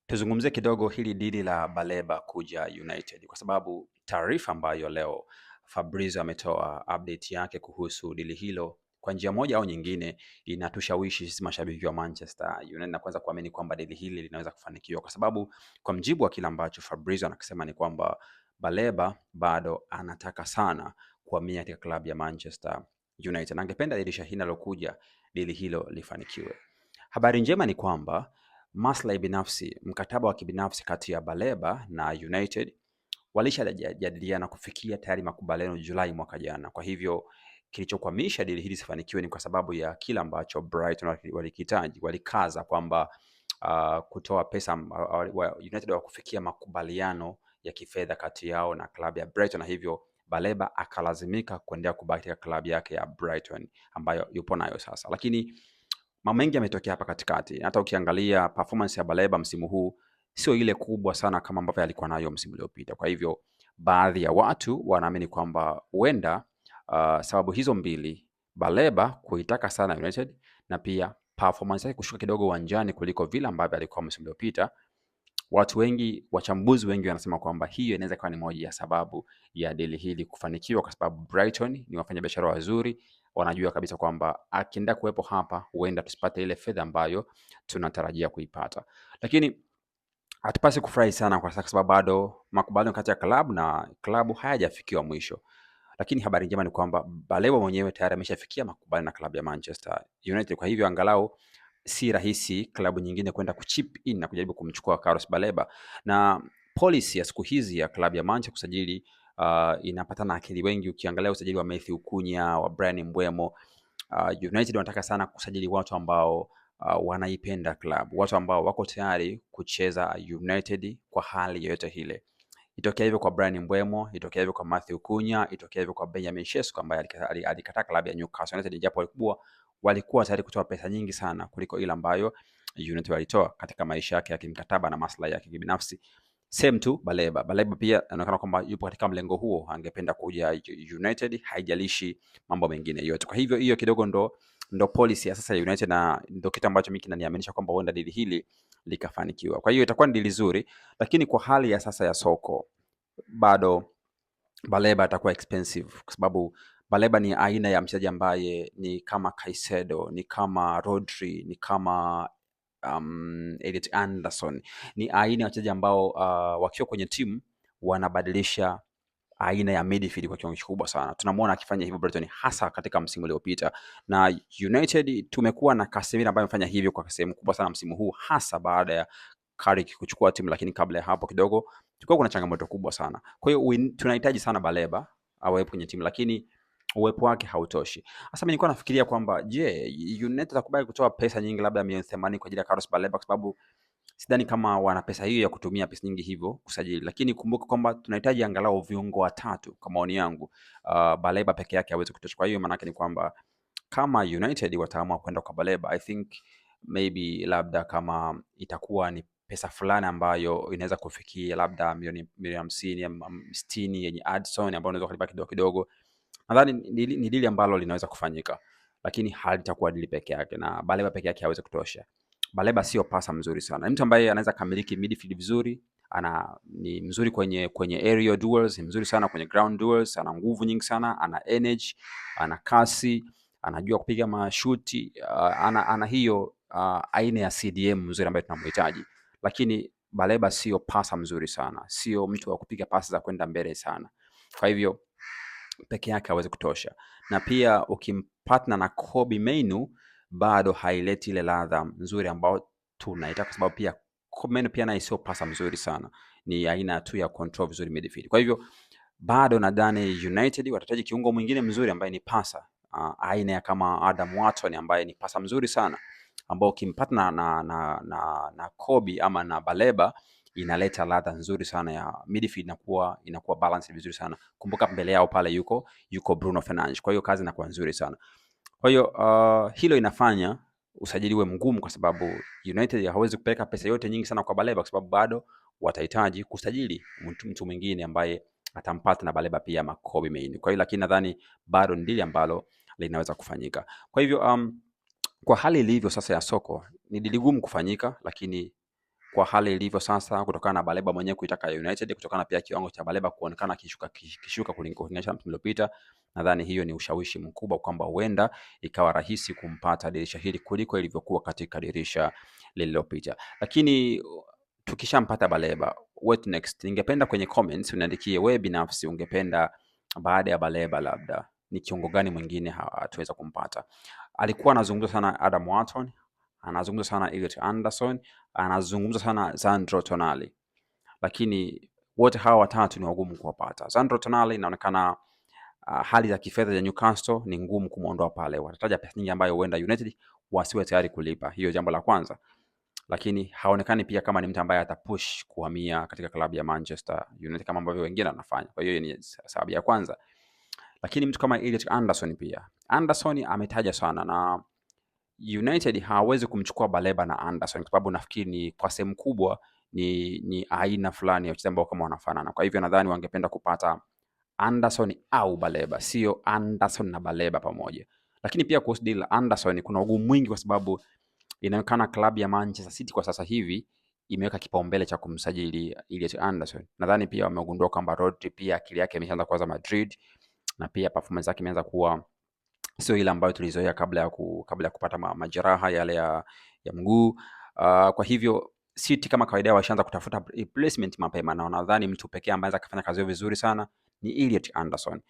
Tuzungumzie kidogo hili dili la Baleba kuja United kwa sababu taarifa ambayo leo Fabrizio ametoa update yake kuhusu dili hilo kwa njia moja au nyingine inatushawishi sisi mashabiki wa Manchester United na kwanza kuamini kwamba dili hili linaweza kufanikiwa, kwa sababu kwa mjibu wa kile ambacho Fabrizio anakisema ni kwamba Baleba bado anataka sana kuhamia katika klabu ya Manchester United na angependa dirisha hili linalokuja dili hilo lifanikiwe. Habari njema ni kwamba maslahi binafsi, mkataba wa kibinafsi kati ya Baleba na United walishajadiliana kufikia tayari makubaliano Julai mwaka jana. Kwa hivyo kilichokwamisha dili hili sifanikiwe ni kwa sababu ya kila ambacho Brighton walikihitaji. Walikaza kwamba kutoa pesa United wa kufikia makubaliano ya kifedha kati yao na klabu ya Brighton, na hivyo Baleba akalazimika kuendelea kubaki katika klabu yake ya Brighton ambayo yupo nayo sasa. Lakini mambo mengi yametokea hapa katikati. Hata ukiangalia performance ya Baleba msimu huu sio ile kubwa sana kama ambavyo alikuwa nayo msimu uliopita. Kwa hivyo baadhi ya watu wanaamini kwamba huenda sababu hizo mbili, Baleba kuitaka sana United na pia performance yake kushuka kidogo uwanjani kuliko vile ambavyo alikuwa msimu uliopita, watu wengi, wachambuzi wengi wanasema kwamba hiyo inaweza kuwa ni moja ya sababu ya dili hili kufanikiwa, kwa sababu Brighton ni wafanyabiashara wazuri, wanajua kabisa kwamba akienda kuwepo hapa huenda tusipate ile fedha ambayo tunatarajia kuipata. Lakini hatupasi kufurahi sana kwa sababu bado makubaliano kati ya klabu na klabu hayajafikiwa mwisho. Lakini habari njema ni kwamba Baleba mwenyewe tayari ameshafikia makubaliano na klabu ya Manchester United. Kwa hivyo angalau si rahisi klabu nyingine kwenda kuchip in na kujaribu kumchukua Carlos Baleba. Na policy ya siku hizi ya klabu ya Manchester kusajili inapata na akili wengi. Ukiangalia usajili wa Matthew Cunha, wa Bryan Mbeumo, United wanataka sana kusajili watu ambao wanaipenda klabu, watu ambao wako tayari kucheza United kwa hali yoyote ile. Itokea hivyo kwa Bryan Mbeumo, itokea hivyo kwa Matthew Cunha, itokea hivyo kwa Benjamin Sesko ambaye alikataa klabu ya Newcastle United, japo walikuwa tayari kutoa pesa nyingi sana kuliko ile ambayo United walitoa katika maisha yake ya kimkataba na maslahi yake binafsi. Same tu Baleba. Baleba pia anaonekana kwamba yupo katika mlengo huo, angependa kuja United, haijalishi mambo mengine yote. Kwa hivyo hiyo kidogo ndo policy ya sasa ya United, na ndo kitu ambacho mimi kinaniaminisha kwamba huenda dili hili likafanikiwa. Kwa hiyo itakuwa ni dili nzuri, lakini kwa hali ya sasa ya soko bado Baleba atakuwa expensive, kwa sababu Baleba ni aina ya mchezaji ambaye ni kama Caicedo, ni kama Rodri, ni kama Elliot Anderson. Ni aina ya wachezaji ambao wakiwa kwenye timu wanabadilisha aina ya midfield kwa kiwango kikubwa sana. Tunamwona akifanya hivyo Brighton, hasa katika msimu uliopita, na United tumekuwa na Casemiro ambaye amefanya hivyo kwa sehemu kubwa sana msimu huu, hasa baada ya Carrick kuchukua timu, lakini kabla ya hapo kidogo tulikuwa kuna changamoto kubwa sana. Kwa hiyo tunahitaji sana Baleba awepo kwenye timu, lakini uwepo wake hautoshi. Sasa mimi nilikuwa nafikiria kwamba je, United atakubali kutoa pesa nyingi, labda milioni 80 kwa ajili ya Carlos Baleba, kwa sababu sidhani kama wana pesa hiyo ya kutumia pesa nyingi hivyo kusajili. Lakini kumbuka kwamba tunahitaji angalau viungo watatu kwa maoni yangu. Baleba peke yake hawezi kutosha. Kwa hiyo maana yake ni kwamba kama United wataamua kwenda kwa Baleba, I think maybe labda kama itakuwa ni pesa fulani ambayo inaweza kufikia labda milioni 50 ama 60 yenye Adson ambayo unaweza kulipa kidogo kidogo, nadhani ni dili ambalo linaweza kufanyika, lakini halitakuwa dili peke yake, na Baleba peke yake hawezi kutosha. Baleba sio pasa mzuri sana. Ni mtu ambaye anaweza kamiliki midfield vizuri, ni mzuri kwenye aerial duels, ni mzuri sana kwenye ground duels, ana nguvu nyingi sana, ana energy, ana kasi, anajua kupiga mashuti, ana hiyo aina ya CDM mzuri ambaye tunamhitaji. Lakini Baleba sio pasa mzuri sana, sio mtu wa kupiga pasi za kwenda mbele sana. Kwa hivyo peke yake hawezi kutosha, na pia ukimpatna na Kobbie Mainoo bado haileti ile ladha nzuri ambao tunaitaka, kwa sababu pia Kobbie Mainoo pia naye sio pasa mzuri sana, ni aina tu ya control vizuri midfield. Kwa hivyo bado nadhani United watahitaji kiungo mwingine mzuri ambaye ni pasa, aina ya kama Adam Wharton ambaye ni pasa mzuri sana, ambao ukimpatna na Kobbie ama na Baleba inaleta ladha nzuri sana ya midfield, inakuwa balance vizuri sana. Kumbuka mbele yao pale yuko Bruno Fernandes, kwa hiyo kazi inakuwa nzuri sana. Kwa hiyo hilo inafanya usajili uwe mgumu, kwa sababu United hawezi kupeleka pesa yote nyingi sana kwa Baleba, kwa sababu bado watahitaji kusajili mtu mwingine ambaye atampata na Baleba pia ama Kobbie Mainoo. Kwa hiyo lakini nadhani bado ndilo ambalo linaweza kufanyika. Kwa hivyo kwa hali ilivyo sasa ya soko ni dili gumu kufanyika, lakini kwa hali ilivyo sasa, kutokana na Baleba mwenyewe kuitaka United, kutokana pia kiwango cha Baleba kuonekana kishuka kulinganisha na msimu uliopita, nadhani hiyo ni ushawishi mkubwa kwamba huenda ikawa rahisi kumpata dirisha hili kuliko ilivyokuwa katika dirisha lililopita. Lakini tukishampata Baleba, what next? Ningependa kwenye comments uniandikie wewe binafsi ungependa baada ya Baleba labda ni kiungo gani mwingine hatuweza kumpata. Alikuwa anazungumza sana Adam Wharton, anazungumza sana Elliot Anderson, anazungumza sana Sandro Tonali, lakini wote hawa watatu ni wagumu kuwapata. Sandro Tonali inaonekana hali za kifedha ya Newcastle ni ngumu kumuondoa pale, watataja pesa nyingi ambayo huenda United wasiwe tayari kulipa. Hiyo jambo la kwanza, lakini haonekani pia kama ni mtu ambaye atapush kuhamia katika klabu ya Manchester United kama ambavyo wengine wanafanya. Kwa hiyo ni sababu ya kwanza. Lakini mtu kama Elliot Anderson pia, Anderson ametaja sana na United hawezi kumchukua Baleba na Anderson kwa sababu nafikiri ni kwa sehemu kubwa ni aina fulani ya wachezaji ambao kama wanafanana. Kwa hivyo nadhani wangependa kupata Anderson au Baleba, sio Anderson na Baleba pamoja. Lakini pia kuhusu deal Anderson kuna ugumu mwingi kwa sababu inaonekana klabu ya Manchester City kwa sasa hivi imeweka kipaumbele cha kumsajili Elliot Anderson. Nadhani pia wamegundua kwamba Rodri pia akili yake imeshaanza kuwaza Madrid na pia performance yake imeanza kuwa sio ile ambayo tulizoea kabla ya kupata majeraha yale ya mguu. Kwa hivyo City kama kawaida washaanza kutafuta replacement mapema, na nadhani mtu pekee ambaye anaweza kufanya kazi vizuri sana ni Elliot Anderson.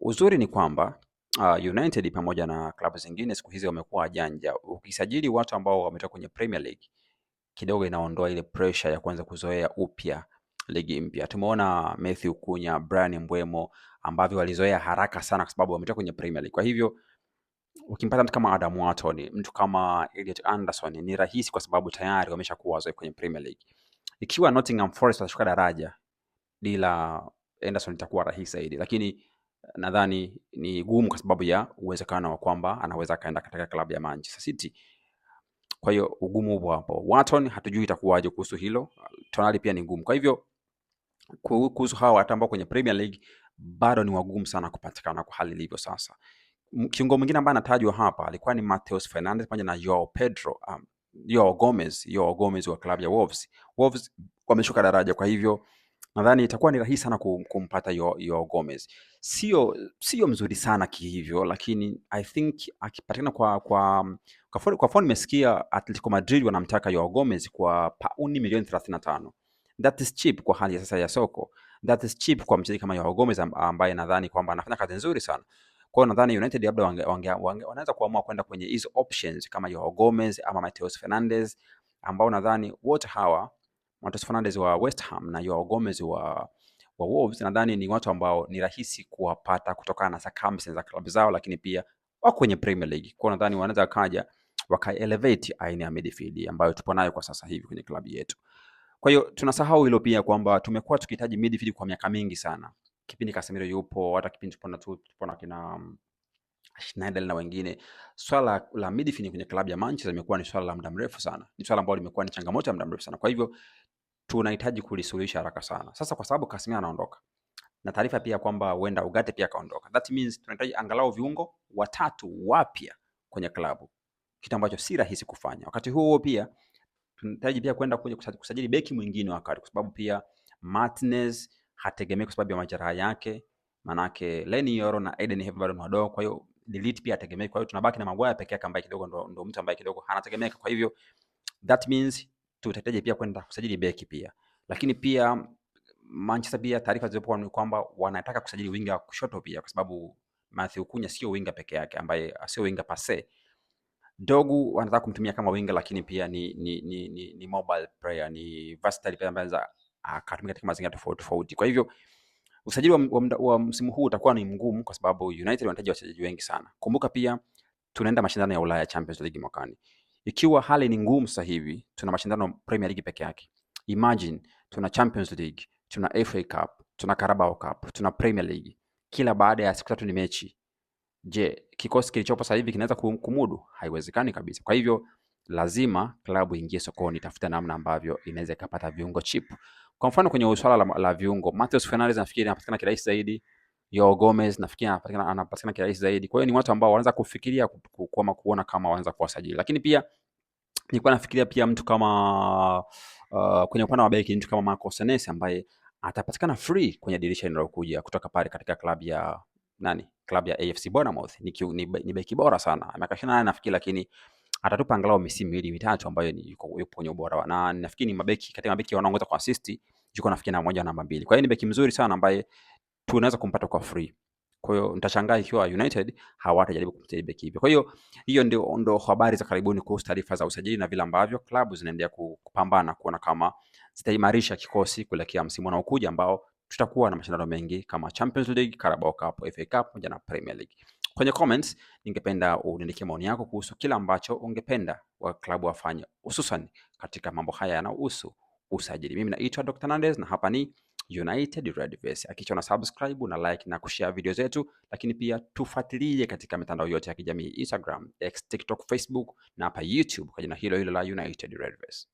Uzuri ni kwamba United pamoja na klabu zingine siku hizi wamekuwa wajanja. Ukisajili watu ambao wametoka kwenye Premier League kidogo inaondoa ile pressure ya kuanza kuzoea upya ligi mpya. Tumeona Matthew Cunha, Bryan Mbeumo ambavyo walizoea haraka sana kwa sababu wametoka kwenye Premier League. Kwa hivyo ukimpata mtu kama Adam Wharton, mtu kama Elliot Anderson ni rahisi kwa sababu tayari wameshakuwa wazoe kwenye Premier League. Ikiwa Nottingham Forest watashuka daraja, bila Anderson itakuwa rahisi zaidi, lakini nadhani ni gumu kwa sababu ya uwezekano wa kwamba anaweza kaenda katika klabu ya Manchester City. Kwa hiyo ugumu upo hapo. Wharton hatujui itakuwaje kuhusu hilo. Tonali pia ni ngumu. Kwa hivyo kuhusu hawa watu ambao kwenye Premier League bado ni wagumu sana kupatikana kwa hali ilivyo sasa. Kiungo mwingine ambaye anatajwa hapa alikuwa ni Matheus Fernandes pamoja na Joao Gomez wa klabu ya Wolves. Wolves wameshuka daraja, kwa hivyo nadhani itakuwa ni rahisi sana kumpata Joao Gomez. Sio mzuri sana kihivyo, lakini I think akipatikana kwa phone nimesikia Atletico Madrid wanamtaka Joao Gomez kwa pauni milioni 35. That is cheap kwa hali ya sasa ya soko. That is cheap kwa mchezaji kama Joao Gomez ambaye nadhani kwamba anafanya kazi nzuri sana. Kwa hiyo nadhani United labda wanaweza kuamua kwenda kwenye hizo options kama Joao Gomez ama Matheus Fernandes, ambao nadhani wote hawa, Matheus Fernandes wa West Ham na Joao Gomez wa Wolves, nadhani ni watu ambao ni rahisi kuwapata kutokana na circumstances za klabu zao, lakini pia wako kwenye Premier League. Kwa nadhani wanaweza kaja waka-elevate aina ya midfield ambayo tupo nayo kwa sasa hivi kwenye klabu yetu. Kwa hiyo tunasahau hilo pia kwamba tumekuwa tukihitaji midfield kwa miaka mingi sana. Kipindi Casemiro yupo, hata kipindi tupo na kina Schneider na wengine, swala la midfield kwenye klabu ya Manchester imekuwa ni swala la muda mrefu sana. Ni swala ambalo limekuwa ni changamoto ya muda mrefu sana. Kwa hivyo tunahitaji kulisuluhisha haraka sana. Sasa kwa sababu Casemiro anaondoka, na taarifa pia kwamba huenda Ugarte pia kaondoka, that means tunahitaji angalau viungo watatu wapya kwenye klabu, kitu ambacho si rahisi kufanya. Wakati huo pia tunahitaji pia kwenda kusajili beki mwingine wakati, kwa sababu pia Martinez hategemei kwa sababu ya majeraha yake, manake Leny Yoro na Eden Hazard bado ni wadogo, kwa hiyo Delete pia hategemei. Kwa hiyo tunabaki na Maguire peke yake ambaye kidogo ndo mtu ambaye kidogo hanategemeka. Kwa hivyo that means tutahitaji pia kwenda kusajili beki pia, lakini pia Manchester pia taarifa zilizopo ni kwamba wanataka kusajili winga kushoto pia, kwa sababu Matthew Cunha sio winga peke yake, ambaye sio winga pase. Dogu wanataka kumtumia kama winga, lakini pia ni mobile player, ni versatile player ambaye anaweza akatumika katika mazingira tofauti tofauti. Kwa hivyo usajili wa msimu huu utakuwa ni mgumu kwa sababu United wanahitaji wachezaji wengi sana. Kumbuka pia tunaenda mashindano ya Ulaya Champions League mwakani. Ikiwa hali ni ngumu sasa hivi, tuna mashindano Premier League peke yake. Imagine tuna Champions League, tuna FA Cup, tuna Carabao Cup, tuna Premier League. Kila baada ya siku 3 ni mechi. Je, kikosi kilichopo sasa hivi kinaweza kumudu? Haiwezekani kabisa. Kwa hivyo lazima klabu ingie sokoni, tafuta namna ambavyo inaweza ikapata viungo cheap. Kwa mfano kwenye swala la viungo, Matheus Fernandes nafikiri anapatikana kirahisi zaidi. Joao Gomez nafikiri anapatikana kirahisi zaidi. Kwa hiyo ni watu ambao wanaanza kufikiria kuona kama wanaanza kuwasajili. Lakini pia nilikuwa nafikiria pia mtu kama Kwenye upande wa beki mtu kama Marco Senesi ambaye atapatikana free kwenye dirisha linalokuja kutoka pale katika klabu ya AFC Bournemouth. Ni beki bora sana, miaka 28 nafikiri, lakini atatupa angalau misimu miwili mitatu ambayo yupo kwenye ubora wa, na nafikiri katika mabeki wanaongoza kwa assist yuko nafikiri na moja namba 2. Kwa hiyo ni beki mzuri sana ambaye tunaweza kumpata kwa free. Kwa hiyo nitashangaa ikiwa United hawatajaribu kumsajili beki hivyo. Kwa hiyo ndio habari za karibuni kuhusu taarifa za usajili na vile ambavyo klabu zinaendelea kupambana kuona kama zitaimarisha kikosi kuelekea msimu unaokuja ambao tutakuwa na mashindano mengi kama Champions League, Carabao Cup, FA Cup pamoja na Premier League. Kwenye comments ningependa uniandikie maoni yako kuhusu kila ambacho ungependa wa klabu wafanye, hususan katika mambo haya yanayohusu usajili. Mimi naitwa Dr. Nandez na hapa ni United Redverse. Hakikisha una subscribe na like na kushare video zetu, lakini pia tufuatilie katika mitandao yote ya kijamii Instagram, X, TikTok, Facebook na hapa YouTube kwa jina hilo hilo la United Redverse.